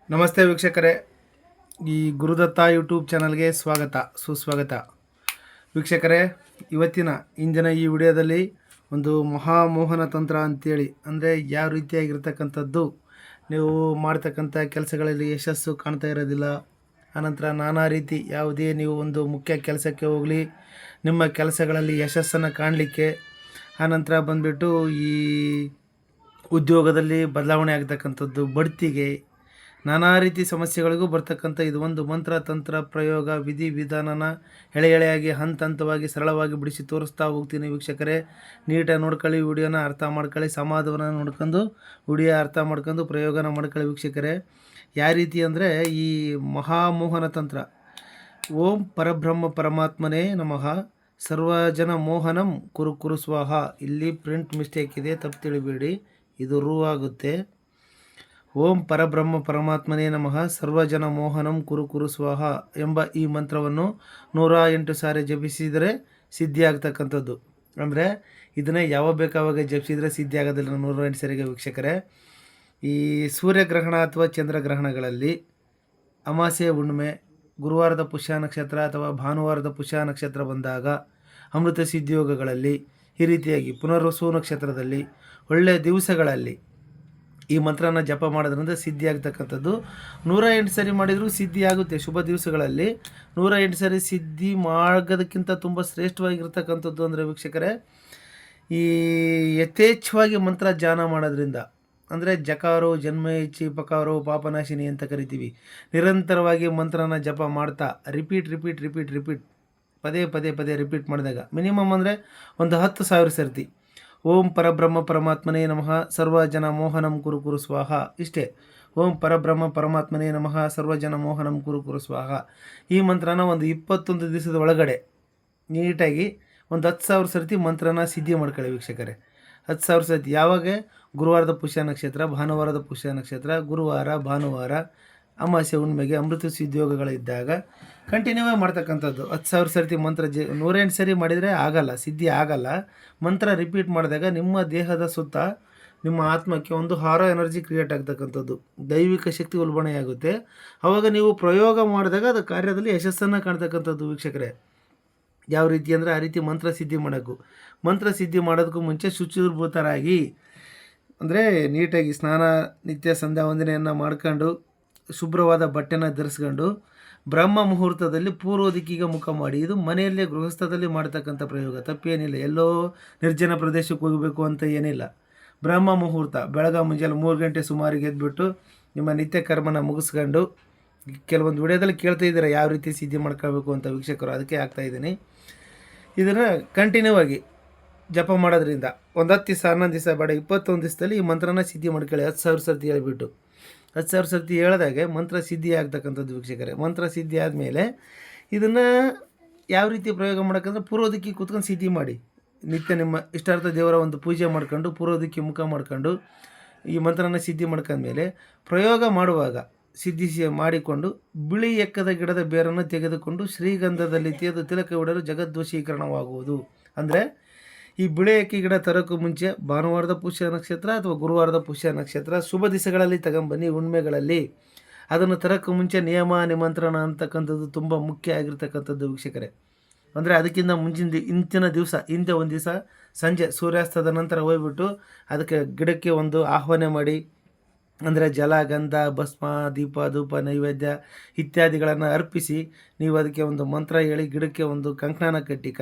ನಮಸ್ತೆ ವೀಕ್ಷಕರೇ, ಈ ಗುರುದತ್ತ ಯೂಟ್ಯೂಬ್ ಚಾನಲ್ಗೆ ಸುಸ್ವಾಗತ. ವೀಕ್ಷಕರೇ, ಇಂದಿನ ಈ ವಿಡಿಯೋದಲ್ಲಿ ಒಂದು ಮಹಾಮೋಹನ ತಂತ್ರ ಅಂತೇಳಿ, ಅಂದರೆ ಯಾವ ರೀತಿಯಾಗಿರ್ತಕ್ಕಂಥದ್ದು ನೀವು ಮಾಡ್ತಕ್ಕಂಥ ಕೆಲಸಗಳಲ್ಲಿ ಯಶಸ್ಸು ಕಾಣ್ತಾ ಇರೋದಿಲ್ಲ. ಆನಂತರ ನಾನಾ ರೀತಿ ಯಾವುದೇ ನೀವು ಒಂದು ಮುಖ್ಯ ಕೆಲಸಕ್ಕೆ ಹೋಗಲಿ, ನಿಮ್ಮ ಕೆಲಸಗಳಲ್ಲಿ ಯಶಸ್ಸನ್ನು ಕಾಣಲಿಕ್ಕೆ, ಆನಂತರ ಬಂದುಬಿಟ್ಟು ಈ ಉದ್ಯೋಗದಲ್ಲಿ ಬದಲಾವಣೆ ಆಗ್ತಕ್ಕಂಥದ್ದು, ಬಡ್ತಿಗೆ, ನಾನಾ ರೀತಿ ಸಮಸ್ಯೆಗಳಿಗೂ ಬರ್ತಕ್ಕಂಥ ಇದು ಒಂದು ಮಂತ್ರ ತಂತ್ರ ಪ್ರಯೋಗ ವಿಧಿ ವಿಧಾನನ ಎಳೆಯಾಗಿ ಹಂತವಾಗಿ ಸರಳವಾಗಿ ಬಿಡಿಸಿ ತೋರಿಸ್ತಾ ಹೋಗ್ತೀನಿ. ವೀಕ್ಷಕರೇ, ನೀಟಾಗಿ ನೋಡ್ಕೊಳ್ಳಿ, ವಿಡಿಯೋನ ಅರ್ಥ ಮಾಡ್ಕೊಳ್ಳಿ, ಸಮಾಧವನ್ನ ನೋಡ್ಕೊಂಡು ವಿಡಿಯೋ ಅರ್ಥ ಮಾಡ್ಕೊಂಡು ಪ್ರಯೋಗನ ಮಾಡ್ಕೊಳ್ಳಿ. ವೀಕ್ಷಕರೇ, ಯಾವ ರೀತಿ ಅಂದರೆ ಈ ಮಹಾಮೋಹನ ತಂತ್ರ, ಓಂ ಪರಬ್ರಹ್ಮ ಪರಮಾತ್ಮನೇ ನಮಃ ಸರ್ವಜನ ಮೋಹನಂ ಕುರು ಕುರು ಸ್ವಾಹ. ಇಲ್ಲಿ ಪ್ರಿಂಟ್ ಮಿಸ್ಟೇಕ್ ಇದೆ, ತಪ್ಪು ತಿಳಿಬೇಡಿ, ಇದು ರೂ ಆಗುತ್ತೆ. ಓಂ ಪರಬ್ರಹ್ಮ ಪರಮಾತ್ಮನೇ ನಮಃ ಸರ್ವಜನ ಮೋಹನಂ ಕುರು ಕುರು ಸ್ವಾಹ ಎಂಬ ಈ ಮಂತ್ರವನ್ನು 108 ಸಾರಿ ಜಪಿಸಿದರೆ ಸಿದ್ಧಿ ಆಗ್ತಕ್ಕಂಥದ್ದು. ಅಂದರೆ ಇದನ್ನೇ ಯಾವಾಗ ಬೇಕಾವಾಗ ಜಪಿಸಿದರೆ ಸಿದ್ಧಿ ಆಗೋದಿಲ್ಲ 108 ಸಾರಿಗೆ. ವೀಕ್ಷಕರೇ, ಈ ಸೂರ್ಯಗ್ರಹಣ ಅಥವಾ ಚಂದ್ರಗ್ರಹಣಗಳಲ್ಲಿ, ಅಮಾಸೆ ಹುಣ್ಣಿಮೆ, ಗುರುವಾರದ ಪುಷ್ಯ ನಕ್ಷತ್ರ ಅಥವಾ ಭಾನುವಾರದ ಪುಷ್ಯ ನಕ್ಷತ್ರ ಬಂದಾಗ, ಅಮೃತ ಸಿದ್ಧಿಯೋಗಗಳಲ್ಲಿ, ಈ ರೀತಿಯಾಗಿ ಪುನರ್ವಸು ನಕ್ಷತ್ರದಲ್ಲಿ, ಒಳ್ಳೆಯ ದಿವಸಗಳಲ್ಲಿ ಈ ಮಂತ್ರನ ಜಪ ಮಾಡೋದ್ರಿಂದ ಸಿದ್ಧಿ ಆಗ್ತಕ್ಕಂಥದ್ದು. 108 ಸರಿ ಮಾಡಿದರೂ ಸಿದ್ಧಿ ಆಗುತ್ತೆ. ಶುಭ ದಿವಸಗಳಲ್ಲಿ 108 ಸರಿ ಸಿದ್ಧಿ ಮಾಡೋದಕ್ಕಿಂತ ತುಂಬ ಶ್ರೇಷ್ಠವಾಗಿರ್ತಕ್ಕಂಥದ್ದು ಅಂದರೆ ವೀಕ್ಷಕರೇ, ಈ ಯಥೇಚ್ಛವಾಗಿ ಮಂತ್ರ ಧ್ಯಾನ ಮಾಡೋದ್ರಿಂದ, ಅಂದರೆ ಜಕಾರೋ ಜನ್ಮೇಚ್ಛಿ ಪಕಾರೋ ಪಾಪನಾಶಿನಿ ಅಂತ ಕರಿತೀವಿ. ನಿರಂತರವಾಗಿ ಮಂತ್ರನ ಜಪ ಮಾಡ್ತಾ ರಿಪೀಟ್ ಪದೇ ರಿಪೀಟ್ ಮಾಡಿದಾಗ ಮಿನಿಮಮ್ ಅಂದರೆ ಒಂದು 10,000 ಸರ್ತಿ ಓಂ ಪರಬ್ರಹ್ಮ ಪರಮಾತ್ಮನೇ ನಮಃ ಸರ್ವಜನ ಮೋಹನಂ ಕುರು ಕುರು ಸ್ವಾಹ, ಇಷ್ಟೇ. ಓಂ ಪರಬ್ರಹ್ಮ ಪರಮಾತ್ಮನೇ ನಮಃ ಸರ್ವಜನ ಮೋಹನಂ ಕುರು ಕುರು ಸ್ವಾಹ. ಈ ಮಂತ್ರನ ಒಂದು 21 ದಿವಸದ ಒಳಗಡೆ ನೀಟಾಗಿ ಒಂದು 10,000 ಸರ್ತಿ ಮಂತ್ರನ ಸಿದ್ಧಿ ಮಾಡ್ಕೊಳ್ಳಿ. ವೀಕ್ಷಕರೇ, 10,000 ಸರ್ತಿ. ಯಾವಾಗ? ಗುರುವಾರದ ಪುಷ್ಯ ನಕ್ಷತ್ರ, ಭಾನುವಾರದ ಪುಷ್ಯ ನಕ್ಷತ್ರ, ಗುರುವಾರ, ಭಾನುವಾರ, ಅಮಾವಾಸ್ಯೆ ಹುಣ್ಣಿಮೆಗೆ ಅಮೃತ ಸಿದ್ಧಿಯೋಗಗಳಿದ್ದಾಗ ಕಂಟಿನ್ಯೂ ಮಾಡ್ತಕ್ಕಂಥದ್ದು. 10,000 ಸರ್ತಿ ಮಂತ್ರ 108 ಸರಿ ಮಾಡಿದರೆ ಆಗಲ್ಲ, ಸಿದ್ಧಿ ಆಗಲ್ಲ. ಮಂತ್ರ ರಿಪೀಟ್ ಮಾಡಿದಾಗ ನಿಮ್ಮ ದೇಹದ ಸುತ್ತ ನಿಮ್ಮ ಆತ್ಮಕ್ಕೆ ಒಂದು ಹಾರೋ ಎನರ್ಜಿ ಕ್ರಿಯೇಟ್ ಆಗ್ತಕ್ಕಂಥದ್ದು, ದೈವಿಕ ಶಕ್ತಿ ಉಲ್ಬಣೆಯಾಗುತ್ತೆ. ಆವಾಗ ನೀವು ಪ್ರಯೋಗ ಮಾಡಿದಾಗ ಅದು ಕಾರ್ಯದಲ್ಲಿ ಯಶಸ್ಸನ್ನು ಕಾಣ್ತಕ್ಕಂಥದ್ದು. ವೀಕ್ಷಕರೇ, ಯಾವ ರೀತಿ ಅಂದರೆ ಆ ರೀತಿ ಮಂತ್ರ ಸಿದ್ಧಿ ಮಾಡೋಕ್ಕೂ, ಮಂತ್ರ ಸಿದ್ಧಿ ಮಾಡೋದಕ್ಕೂ ಮುಂಚೆ ಶುಚಿರ್ಭೂತರಾಗಿ, ಅಂದರೆ ನೀಟಾಗಿ ಸ್ನಾನ, ನಿತ್ಯ ಸಂಧ್ಯಾ ವಂದನೆಯನ್ನು ಮಾಡ್ಕೊಂಡು, ಶುಭ್ರವಾದ ಬಟ್ಟೆನ ಧರಿಸ್ಕೊಂಡು, ಬ್ರಹ್ಮ ಮುಹೂರ್ತದಲ್ಲಿ ಪೂರ್ವ ದಿಕ್ಕಿಗೆ ಮುಖ ಮಾಡಿ, ಇದು ಮನೆಯಲ್ಲೇ ಗೃಹಸ್ಥದಲ್ಲಿ ಮಾಡ್ತಕ್ಕಂಥ ಪ್ರಯೋಗ, ತಪ್ಪೇನಿಲ್ಲ. ಎಲ್ಲೋ ನಿರ್ಜನ ಪ್ರದೇಶಕ್ಕೆ ಹೋಗಬೇಕು ಅಂತ ಏನಿಲ್ಲ. ಬ್ರಹ್ಮ ಮುಹೂರ್ತ ಮುಂಜಾನೆ 3 ಗಂಟೆ ಸುಮಾರಿಗೆ ಎದ್ಬಿಟ್ಟು ನಿಮ್ಮ ನಿತ್ಯ ಕರ್ಮನ ಮುಗಿಸ್ಕೊಂಡು, ಕೆಲವೊಂದು ವಿಡಿಯೋದಲ್ಲಿ ಕೇಳ್ತಾ ಇದ್ದೀರಾ ಯಾವ ರೀತಿ ಸಿದ್ಧಿ ಮಾಡ್ಕೋಬೇಕು ಅಂತ ವೀಕ್ಷಕರು, ಅದಕ್ಕೆ ಆಗ್ತಾಯಿದ್ದೀನಿ. ಇದನ್ನು ಕಂಟಿನ್ಯೂ ಆಗಿ ಜಪ ಮಾಡೋದ್ರಿಂದ ಒಂದು 10 ದಿವಸ, 11 ದಿವಸ ಬೇಡ, 21 ದಿವಸದಲ್ಲಿ ಈ ಮಂತ್ರನ ಸಿದ್ಧಿ ಮಾಡ್ಕೊಳ್ಳಿ. 10,000 ಸರ್ತಿ ಹೇಳ್ಬಿಟ್ಟು 10,000 ಸರ್ತಿ ಹೇಳಿದಾಗೆ ಮಂತ್ರ ಸಿದ್ಧಿ ಆಗ್ತಕ್ಕಂಥದ್ದು. ವೀಕ್ಷಕರೇ, ಮಂತ್ರ ಸಿದ್ಧಿ ಆದಮೇಲೆ ಇದನ್ನು ಯಾವ ರೀತಿ ಪ್ರಯೋಗ ಮಾಡೋಕ್ಕಂದ್ರೆ ಪೂರ್ವ ದಿಕ್ಕಿಗೆ ಕೂತ್ಕೊಂಡು ಸಿದ್ಧಿ ಮಾಡಿ. ನಿತ್ಯ ನಿಮ್ಮ ಇಷ್ಟಾರ್ಥ ದೇವರ ಒಂದು ಪೂಜೆ ಮಾಡ್ಕೊಂಡು ಪೂರ್ವ ದಿಕ್ಕಿಗೆ ಮುಖ ಮಾಡ್ಕೊಂಡು ಈ ಮಂತ್ರನ ಸಿದ್ಧಿ ಮಾಡ್ಕೊಂಡ್ಮೇಲೆ ಪ್ರಯೋಗ ಮಾಡುವಾಗ ಸಿದ್ಧಿ ಮಾಡಿಕೊಂಡು ಬಿಳಿ ಎಕ್ಕದ ಗಿಡದ ಬೇರನ್ನು ತೆಗೆದುಕೊಂಡು ಶ್ರೀಗಂಧದಲ್ಲಿ ತೆಗೆದು ತಿಲಕವಿಡಲು ಜಗದ್ವಶೀಕರಣವಾಗುವುದು. ಅಂದರೆ ಈ ಬಿಳಿ ಅಕ್ಕಿ ಗಿಡ ತರೋಕ್ಕೂ ಮುಂಚೆ ಭಾನುವಾರದ ಪುಷ್ಯ ನಕ್ಷತ್ರ ಅಥವಾ ಗುರುವಾರದ ಪುಷ್ಯ ನಕ್ಷತ್ರ ಶುಭ ದಿವಸಗಳಲ್ಲಿ ತಗೊಂಬನ್ನಿ. ಹುಣ್ಮೆಗಳಲ್ಲಿ ಅದನ್ನು ತರೋಕ್ಕೂ ಮುಂಚೆ ನಿಯಮ ನಿಮಂತ್ರಣ ಅಂತಕ್ಕಂಥದ್ದು ತುಂಬ ಮುಖ್ಯ ಆಗಿರ್ತಕ್ಕಂಥದ್ದು. ವೀಕ್ಷಕರೇ, ಅಂದರೆ ಅದಕ್ಕಿಂತ ಹಿಂದೆ ಒಂದು ದಿವಸ ಸಂಜೆ ಸೂರ್ಯಾಸ್ತದ ನಂತರ ಹೋಗ್ಬಿಟ್ಟು ಅದಕ್ಕೆ ಗಿಡಕ್ಕೆ ಒಂದು ಆಹ್ವಾನ ಮಾಡಿ, ಅಂದರೆ ಜಲ, ಗಂಧ, ಭಸ್ಮ, ದೀಪ, ಧೂಪ, ನೈವೇದ್ಯ ಇತ್ಯಾದಿಗಳನ್ನು ಅರ್ಪಿಸಿ ನೀವು ಅದಕ್ಕೆ ಒಂದು ಮಂತ್ರ ಹೇಳಿ ಗಿಡಕ್ಕೆ ಒಂದು ಕಂಕಣನ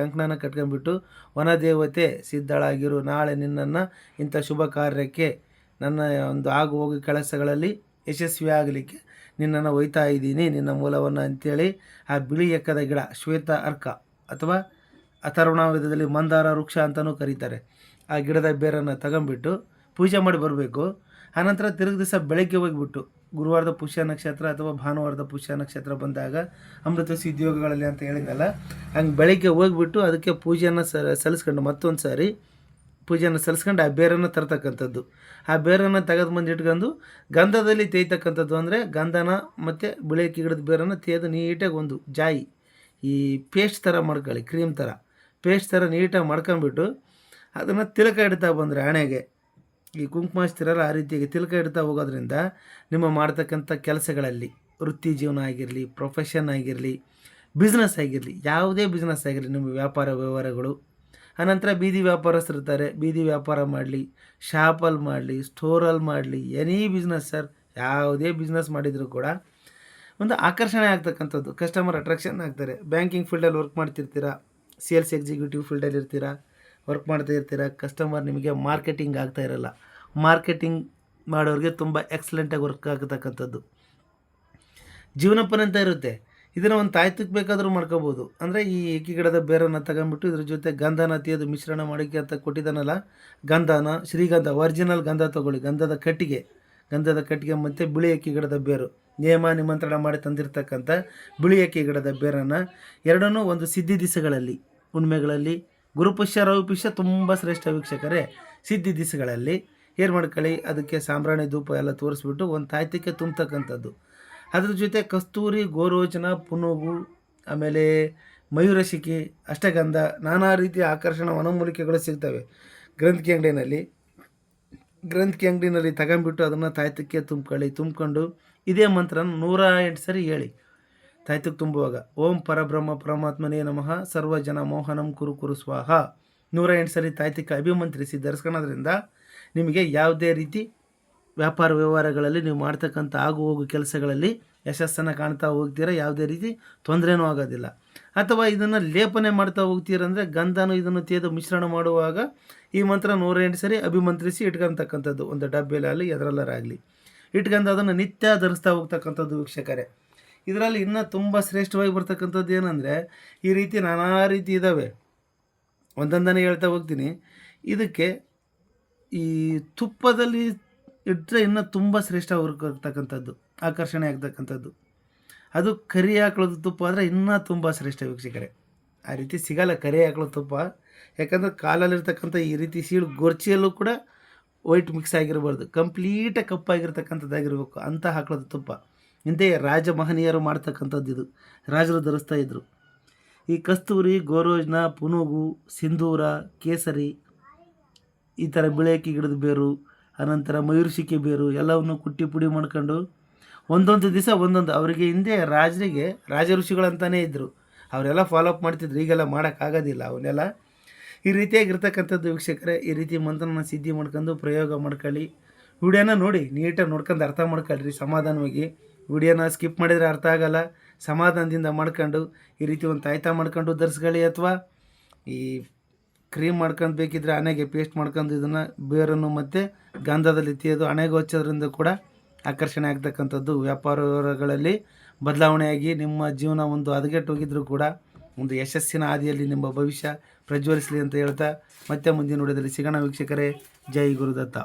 ಕಟ್ಕೊಂಡ್ಬಿಟ್ಟು, ವನದೇವತೆ ಸಿದ್ಧಳಾಗಿರು, ನಾಳೆ ನಿನ್ನನ್ನು ಇಂಥ ಶುಭ ಕಾರ್ಯಕ್ಕೆ, ನನ್ನ ಒಂದು ಆಗು ಹೋಗಿ ಕೆಲಸಗಳಲ್ಲಿ ಯಶಸ್ವಿ ಆಗಲಿಕ್ಕೆ ನಿನ್ನನ್ನು ಒಯ್ತಾ ಇದ್ದೀನಿ, ನಿನ್ನ ಮೂಲವನ್ನು ಅಂಥೇಳಿ ಆ ಬಿಳಿ ಎಕ್ಕದ ಗಿಡ, ಶ್ವೇತ ಅರ್ಕ ಅಥವಾ ಅಥರ್ವಣವೇದದಲ್ಲಿ ಮಂದಾರ ವೃಕ್ಷ ಅಂತಲೂ ಕರೀತಾರೆ, ಆ ಗಿಡದ ಬೇರನ್ನು ತಗೊಂಬಿಟ್ಟು ಪೂಜೆ ಮಾಡಿ ಬರಬೇಕು. ಆನಂತರ ತಿರುಗಿ ದಿವಸ ಬೆಳಗ್ಗೆ ಹೋಗಿಬಿಟ್ಟು ಗುರುವಾರದ ಪುಷ್ಯ ನಕ್ಷತ್ರ ಅಥವಾ ಭಾನುವಾರದ ಪುಷ್ಯ ನಕ್ಷತ್ರ ಬಂದಾಗ ಅಮೃತ ಸಿದ್ಧಿಯೋಗಗಳಲ್ಲಿ ಅಂತ ಹೇಳಿದ್ನಲ್ಲ, ಹಂಗೆ ಬೆಳಗ್ಗೆ ಹೋಗಿಬಿಟ್ಟು ಅದಕ್ಕೆ ಪೂಜೆಯನ್ನು ಸಲ್ಲಿಸ್ಕೊಂಡು ಮತ್ತೊಂದು ಸಾರಿ ಪೂಜೆಯನ್ನು ಸಲ್ಲಿಸ್ಕೊಂಡು ಆ ಬೇರನ್ನು ತರ್ತಕ್ಕಂಥದ್ದು. ಆ ಬೇರನ್ನು ತೆಗೆದು ಇಟ್ಕೊಂಡು ಗಂಧದಲ್ಲಿ ತೇಯ್ತಕ್ಕಂಥದ್ದು. ಅಂದರೆ ಗಂಧನ ಮತ್ತು ಬಿಳಿಯಕ್ಕಿ ಗಿಡದ ಬೇರನ್ನು ತೇದು ನೀಟಾಗಿ ಒಂದು ಜಾಯಿ ಈ ಪೇಸ್ಟ್ ಥರ ಮಾಡ್ಕೊಳ್ಳಿ, ಕ್ರೀಮ್ ಥರ ಪೇಸ್ಟ್ ಥರ ನೀಟಾಗಿ ಮಾಡ್ಕೊಂಬಿಟ್ಟು ಅದನ್ನು ತಿಲಕ ಇಡ್ತಾ ಬಂದರೆ ಹಣೆಗೆ ಈ ಕುಂಕುಮ ಹಚ್ತಿರಲ್ಲ ಆ ರೀತಿಯಾಗಿ ತಿಲಕ ಇಡ್ತಾ ಹೋಗೋದ್ರಿಂದ ನಿಮ್ಮ ಮಾಡ್ತಕ್ಕಂಥ ಕೆಲಸಗಳಲ್ಲಿ ವೃತ್ತಿ ಜೀವನ ಆಗಿರಲಿ, ಪ್ರೊಫೆಷನ್ ಆಗಿರಲಿ, ಬಿಸ್ನೆಸ್ ಆಗಿರಲಿ, ಯಾವುದೇ ಬಿಸ್ನೆಸ್ ಆಗಿರಲಿ, ನಿಮ್ಮ ವ್ಯಾಪಾರ ವ್ಯವಹಾರಗಳು, ಆನಂತರ ಬೀದಿ ವ್ಯಾಪಾರಸ್ಥರು ಇರ್ತಾರೆ, ಬೀದಿ ವ್ಯಾಪಾರ ಮಾಡಲಿ, ಶಾಪಲ್ಲಿ ಮಾಡಲಿ, ಸ್ಟೋರಲ್ಲಿ ಮಾಡಲಿ, ಎನಿ ಬಿಸ್ನೆಸ್ ಸರ್, ಯಾವುದೇ ಬಿಸ್ನೆಸ್ ಮಾಡಿದರೂ ಕೂಡ ಒಂದು ಆಕರ್ಷಣೆ ಆಗ್ತಕ್ಕಂಥದ್ದು, ಕಸ್ಟಮರ್ ಅಟ್ರಾಕ್ಷನ್ ಆಗ್ತಾರೆ. ಬ್ಯಾಂಕಿಂಗ್ ಫೀಲ್ಡಲ್ಲಿ ವರ್ಕ್ ಮಾಡ್ತಿರ್ತೀರ, ಸೇಲ್ಸ್ ಎಕ್ಸಿಕ್ಯೂಟಿವ್ ಫೀಲ್ಡಲ್ಲಿ ಇರ್ತೀರ, ವರ್ಕ್ ಮಾಡ್ತಾ ಇರ್ತೀರ, ಕಸ್ಟಮರ್ ನಿಮಗೆ ಮಾರ್ಕೆಟಿಂಗ್ ಆಗ್ತಾ ಇರಲ್ಲ. ಮಾರ್ಕೆಟಿಂಗ್ ಮಾಡೋರಿಗೆ ತುಂಬ ಎಕ್ಸಲೆಂಟಾಗಿ ವರ್ಕ್ ಆಗತಕ್ಕಂಥದ್ದು. ಜೀವನಪ್ಪನ ಅಂತ ಇರುತ್ತೆ, ಇದನ್ನು ಒಂದು ತಾಯ್ತಕ್ಕೆ ಬೇಕಾದರೂ ಮಾಡ್ಕೋಬೋದು. ಅಂದರೆ ಈ ಏಕಿ ಗಿಡದ ಬೇರನ್ನು ತಗೊಂಡ್ಬಿಟ್ಟು ಇದ್ರ ಜೊತೆ ಗಂಧನ ತೀಯೋದು ಮಿಶ್ರಣ ಮಾಡೋಕ್ಕೆ ಅಂತ ಕೊಟ್ಟಿದ್ದಾನಲ್ಲ, ಗಂಧನ, ಶ್ರೀಗಂಧ, ಒರಿಜಿನಲ್ ಗಂಧ ತೊಗೊಳ್ಳಿ, ಗಂಧದ ಕಟ್ಟಿಗೆ ಮತ್ತು ಬಿಳಿ ಏಕಿ ಗಿಡದ ಬೇರು, ನೇಮ ನಿಮಂತ್ರಣ ಮಾಡಿ ತಂದಿರತಕ್ಕಂಥ ಬಿಳಿ ಏಕಿ ಗಿಡದ ಬೇರನ್ನು ಎರಡನ್ನೂ ಒಂದು ಸಿದ್ಧಿ ದಿಸಗಳಲ್ಲಿ, ಹುಣ್ಮೆಗಳಲ್ಲಿ, ಗುರುಪುಷ್ಯ ರವಿಪುಷ್ಯ ತುಂಬ ಶ್ರೇಷ್ಠ ವೀಕ್ಷಕರೇ. ಸಿದ್ಧಿ ದಿಸಗಳಲ್ಲಿ ಏನು ಮಾಡ್ಕೊಳ್ಳಿ, ಅದಕ್ಕೆ ಸಾಂಬ್ರಾಣಿ ಧೂಪ ಎಲ್ಲ ತೋರಿಸ್ಬಿಟ್ಟು ಒಂದು ತಾಯ್ತಕ್ಕೆ ತುಂಬತಕ್ಕಂಥದ್ದು. ಅದ್ರ ಜೊತೆ ಕಸ್ತೂರಿ, ಗೋರೋಚನ, ಪುನುಗು, ಆಮೇಲೆ ಮಯೂರಶಿಖಿ, ಅಷ್ಟಗಂಧ, ನಾನಾ ರೀತಿಯ ಆಕರ್ಷಣ ವನಮೂಲಿಕೆಗಳು ಸಿಗ್ತವೆ ಗ್ರಂಥಿಕೆ ಅಂಗಡಿನಲ್ಲಿ ತಗೊಂಡ್ಬಿಟ್ಟು ಅದನ್ನು ತಾಯ್ತಕ್ಕೆ ತುಂಬ್ಕೊಂಡು ಇದೇ ಮಂತ್ರನ 108 ಸರಿ ಹೇಳಿ ತಾಯ್ತಕ್ಕೆ ತುಂಬುವಾಗ. ಓಂ ಪರಬ್ರಹ್ಮ ಪರಮಾತ್ಮನೇ ನಮಃ, ಸರ್ವಜನ ಮೋಹನಂ ಕುರು ಸ್ವಾಹ 108 ಸರಿ ತಾಯ್ತಕ್ಕೆ ಅಭಿಮಂತ್ರಿಸಿ ಧರಿಸ್ಕೊಳ್ಳೋದ್ರಿಂದ ನಿಮಗೆ ಯಾವುದೇ ರೀತಿ ವ್ಯಾಪಾರ ವ್ಯವಹಾರಗಳಲ್ಲಿ ನೀವು ಮಾಡ್ತಕ್ಕಂಥ ಆಗು ಹೋಗು ಕೆಲಸಗಳಲ್ಲಿ ಯಶಸ್ಸನ್ನು ಕಾಣ್ತಾ ಹೋಗ್ತೀರ, ಯಾವುದೇ ರೀತಿ ತೊಂದರೆನೂ ಆಗೋದಿಲ್ಲ. ಅಥವಾ ಇದನ್ನು ಲೇಪನೆ ಮಾಡ್ತಾ ಹೋಗ್ತೀರಂದರೆ ಗಂಧನೂ ಇದನ್ನು ತೇದು ಮಿಶ್ರಣ ಮಾಡುವಾಗ ಈ ಮಂತ್ರ 108 ಸರಿ ಅಭಿಮಂತ್ರಿಸಿ ಇಟ್ಕೊತಕ್ಕಂಥದ್ದು, ಒಂದು ಡಬ್ಬಿಲಾಗಲಿ ಎದರಲ್ಲಾಗಲಿ ಇಟ್ಕೊಂಡು ಅದನ್ನು ನಿತ್ಯ ಧರಿಸ್ತಾ ಹೋಗ್ತಕ್ಕಂಥದ್ದು ವೀಕ್ಷಕರೇ. ಇದರಲ್ಲಿ ಇನ್ನೂ ತುಂಬ ಶ್ರೇಷ್ಠವಾಗಿ ಬರ್ತಕ್ಕಂಥದ್ದು ಏನಂದರೆ, ಈ ರೀತಿ ನಾನಾ ರೀತಿ ಇದ್ದಾವೆ, ಒಂದೊಂದನೇ ಹೇಳ್ತಾ ಹೋಗ್ತೀನಿ. ಇದಕ್ಕೆ ಈ ತುಪ್ಪದಲ್ಲಿ ಇಟ್ಟರೆ ಇನ್ನೂ ತುಂಬ ಶ್ರೇಷ್ಠ ಆಗ್ತಕ್ಕಂಥದ್ದು, ಆಕರ್ಷಣೆ ಆಗ್ತಕ್ಕಂಥದ್ದು. ಅದು ಕರಿ ಆಕಳದ ತುಪ್ಪ ಆದರೆ ಇನ್ನೂ ತುಂಬ ಶ್ರೇಷ್ಠ ವೀಕ್ಷಕರೇ. ಆ ರೀತಿ ಸಿಗಲ್ಲ ಕರಿ ಆಕಳದ ತುಪ್ಪ, ಯಾಕಂದರೆ ಕಾಲಲ್ಲಿರ್ತಕ್ಕಂಥ ಈ ರೀತಿ ಸೀಳು ಗೊರ್ಚಿಯಲ್ಲೂ ಕೂಡ ವೈಟ್ ಮಿಕ್ಸ್ ಆಗಿರಬಾರ್ದು, ಕಂಪ್ಲೀಟಾಗಿ ಕಪ್ಪಾಗಿರ್ತಕ್ಕಂಥದ್ದಾಗಿರಬೇಕು ಅಂಥ ಆಕಳದ ತುಪ್ಪ. ಇಂದೇ ರಾಜ ಮಹನೀಯರು ಮಾಡ್ತಕ್ಕಂಥದ್ದು, ಇದು ರಾಜರು ಧರಿಸ್ತಾ ಇದ್ದರು. ಈ ಕಸ್ತೂರಿ, ಗೋರೋಜ್ನ, ಪುನುಗು, ಸಿಂಧೂರ, ಕೇಸರಿ, ಈ ಥರ ಬಿಳೇಕಿ ಗಿಡದ ಬೇರು, ಅನಂತರ ಮಯೂರಶಿಖಿ ಬೇರು ಎಲ್ಲವನ್ನು ಕುಟ್ಟಿ ಪುಡಿ ಮಾಡ್ಕೊಂಡು ಒಂದೊಂದು ದಿವಸ ಒಂದೊಂದು, ಅವರಿಗೆ ಹಿಂದೆ ರಾಜ ಋಷಿಗಳಂತಾನೇ ಇದ್ದರು, ಅವರೆಲ್ಲ ಫಾಲೋಅಪ್ ಮಾಡ್ತಿದ್ರು. ಈಗೆಲ್ಲ ಮಾಡೋಕ್ಕಾಗೋದಿಲ್ಲ ಅವನ್ನೆಲ್ಲ. ಈ ರೀತಿಯಾಗಿರ್ತಕ್ಕಂಥದ್ದು ವೀಕ್ಷಕರೇ. ಈ ರೀತಿ ಮಂತ್ರನ ಸಿದ್ಧಿ ಮಾಡ್ಕೊಂಡು ಪ್ರಯೋಗ ಮಾಡ್ಕೊಳ್ಳಿ. ವಿಡಿಯೋನ ನೋಡಿ ನೀಟಾಗಿ ನೋಡ್ಕೊಂಡು ಅರ್ಥ ಮಾಡ್ಕೊಳ್ರಿ ಸಮಾಧಾನವಾಗಿ. ವಿಡಿಯೋನ ಸ್ಕಿಪ್ ಮಾಡಿದರೆ ಅರ್ಥ ಆಗೋಲ್ಲ. ಸಮಾಧಾನದಿಂದ ಮಾಡ್ಕೊಂಡು ಈ ರೀತಿ ಒಂದು ತಾಯ್ತ ಮಾಡ್ಕೊಂಡು ಧರಿಸ್ಕೊಳ್ಳಿ, ಅಥವಾ ಈ ಕ್ರೀಮ್ ಮಾಡ್ಕೊಂಡು ಬೇಕಿದ್ರೆ ಹಣೆಗೆ ಪೇಸ್ಟ್ ಮಾಡ್ಕೊಂಡು ಇದನ್ನು ಬೇರನ್ನು ಮತ್ತು ಗಂಧದಲ್ಲಿ ತೀಯೋದು ಹಣೆಗೆ ಹಚ್ಚೋದ್ರಿಂದ ಕೂಡ ಆಕರ್ಷಣೆ ಆಗ್ತಕ್ಕಂಥದ್ದು. ವ್ಯಾಪಾರಗಳಲ್ಲಿ ಬದಲಾವಣೆಯಾಗಿ ನಿಮ್ಮ ಜೀವನ ಒಂದು ಹದಗೆಟ್ಟು ಹೋಗಿದ್ರೂ ಕೂಡ ಒಂದು ಯಶಸ್ಸಿನ ಹಾದಿಯಲ್ಲಿ ನಿಮ್ಮ ಭವಿಷ್ಯ ಪ್ರಜ್ವಲಿಸಲಿ ಅಂತ ಹೇಳ್ತಾ ಮತ್ತೆ ಮುಂದಿನ ವಿಡಿಯೋದಲ್ಲಿ ಸಿಗೋಣ ವೀಕ್ಷಕರೇ. ಜೈ ಗುರುದತ್ತ.